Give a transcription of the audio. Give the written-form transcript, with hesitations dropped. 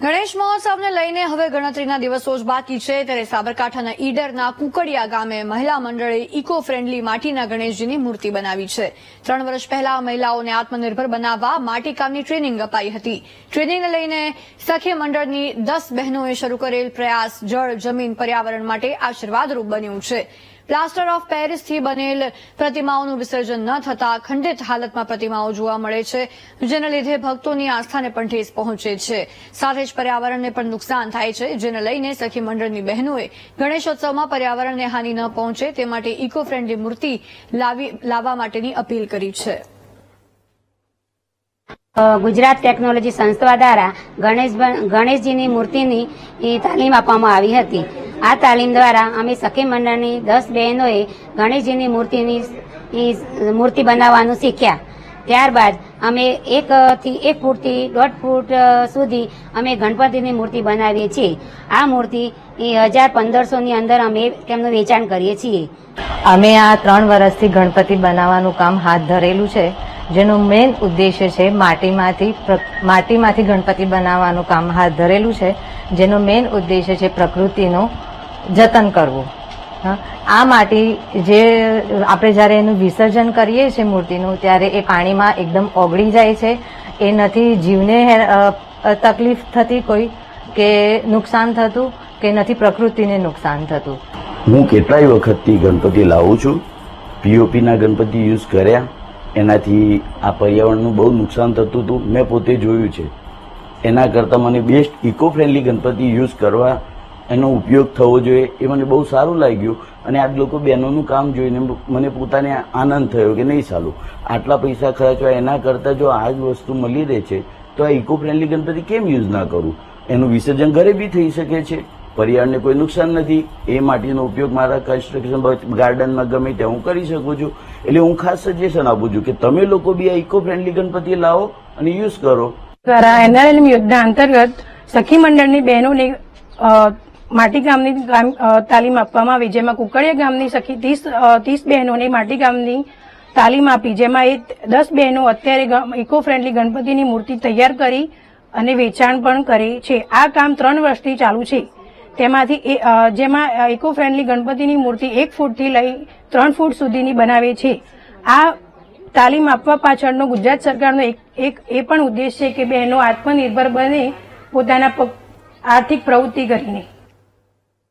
ગણેશ મહોત્સવને લઈને હવે ગણતરીના દિવસો જ બાકી છે ત્યારે સાબરકાંઠાના ઈડરના કુકડિયા ગામે મહિલા મંડળે ઇકો ફ્રેન્ડલી માટીના ગણેશજીની મૂર્તિ બનાવી છે। 3 વર્ષ પહેલા મહિલાઓને આત્મનિર્ભર બનાવવા માટીકામની ટ્રેનિંગ અપાઈ હતી। ટ્રેનિંગને લઈને સખી મંડળની 10 બહેનોએ શરૂ કરેલ પ્રયાસ જળ, જમીન, પર્યાવરણ માટે આશીર્વાદરૂપ બન્યું છે। પ્લાસ્ટર ઓફ પેરિસથી બનેલ પ્રતિમાઓનું વિસર્જન ન થતા ખંડિત હાલતમાં પ્રતિમાઓ જોવા મળે છે, જેને લીધે ભક્તોની આસ્થાને પણ ઠેસ પહોંચે છે। સાથે જ પર્યાવરણને પણ નુકસાન થાય છે, જેને લઈને સખી મંડળની બહેનોએ ગણેશોત્સવમાં પર્યાવરણને હાનિ ન પહોંચે તે માટે ઇકો ફ્રેન્ડલી મૂર્તિ લાવવા માટેની અપીલ કરી છે। ગુજરાત ટેકનોલોજી સંસ્થા દ્વારા ગણેશજીની મૂર્તિની તાલીમ આપવામાં આવી હતી। આ તાલીમ દ્વારા અમે સખી મંડળની 10 બહેનોએ ગણેશજીની મૂર્તિ બનાવવાનું શીખ્યા। ત્યારબાદ અમે 1 ફૂટથી 1.5 ફૂટ સુધી અમે ગણપતિની મૂર્તિ બનાવીએ છીએ। આ મૂર્તિ 1000-1500 ની અંદર અમે તેમનું વેચાણ કરીએ છીએ। અમે આ 3 વર્ષથી ગણપતિ બનાવવાનું કામ હાથ ધરેલું છે, જેનો મેઇન ઉદ્દેશ્ય છે માટીમાંથી ગણપતિ બનાવવાનું કામ હાથ ધરેલું છે, જેનો મેઇન ઉદ્દેશ્ય છે પ્રકૃતિનું જતન કરવું। આ માટી જે આપણે જ્યારે એનું વિસર્જન કરીએ છીએ મૂર્તિનું, ત્યારે એ પાણીમાં એકદમ ઓગળી જાય છે। એ નથી જીવને તકલીફ થતી કોઈ કે નુકસાન થતું, કે નથી પ્રકૃતિને નુકસાન થતું। હું કેટલાય વખતથી ગણપતિ લાવું છું। પીઓપીના ગણપતિ યુઝ કર્યા, એનાથી આ પર્યાવરણનું બહુ નુકસાન થતું હતું, મેં પોતે જોયું છે। એના કરતાં મને best eco friendly Ganpati use કરવા, એનો ઉપયોગ થવો જોઈએ, એ મને બહુ સારું લાગ્યું। અને આ લોકો બહેનોનું કામ જોઈને મને પોતાને આનંદ થયો કે નહીં સાલું, આટલા પૈસા ખર્ચવા એના કરતાં જો આ જ વસ્તુ મળી રહે છે તો આ ઇકો ફ્રેન્ડલી ગણપતિ કેમ યુઝ ના કરું। એનું વિસર્જન ઘરે બી થઈ શકે છે, પર્યાવરણને કોઈ નુકસાન નથી। એ માટીનો ઉપયોગ મારા કન્સ્ટ્રક્શન ગાર્ડનમાં ગમે ત્યાં હું કરી શકું છું। એટલે હું ખાસ સજેશન આપું છું કે તમે લોકો બી આ ઇકો ફ્રેન્ડલી ગણપતિ લાવો અને યુઝ કરો। દ્વારા NRLM યોજના અંતર્ગત સખી મંડળની બહેનોને માટીકામની તાલીમ આપવામાં આવી, જેમાં કુકડિયા ગામની સખી 30 બહેનોને માટીકામની તાલીમ આપી, જેમાં એ 10 બહેનો અત્યારે ઇકો ફ્રેન્ડલી ગણપતિની મૂર્તિ તૈયાર કરી અને વેચાણ પણ કરે છે। આ કામ 3 વર્ષથી ચાલુ છે। તેમાંથી જેમાં ઇકો ફ્રેન્ડલી ગણપતિની મૂર્તિ 1 ફૂટથી લઈ 3 ફૂટ સુધીની બનાવે છે। આ તાલીમ આપવા પાછળનો ગુજરાત સરકારનો એક એ પણ ઉદ્દેશ છે કે બહેનો આત્મનિર્ભર બને પોતાના આર્થિક પ્રવૃત્તિ કરીને।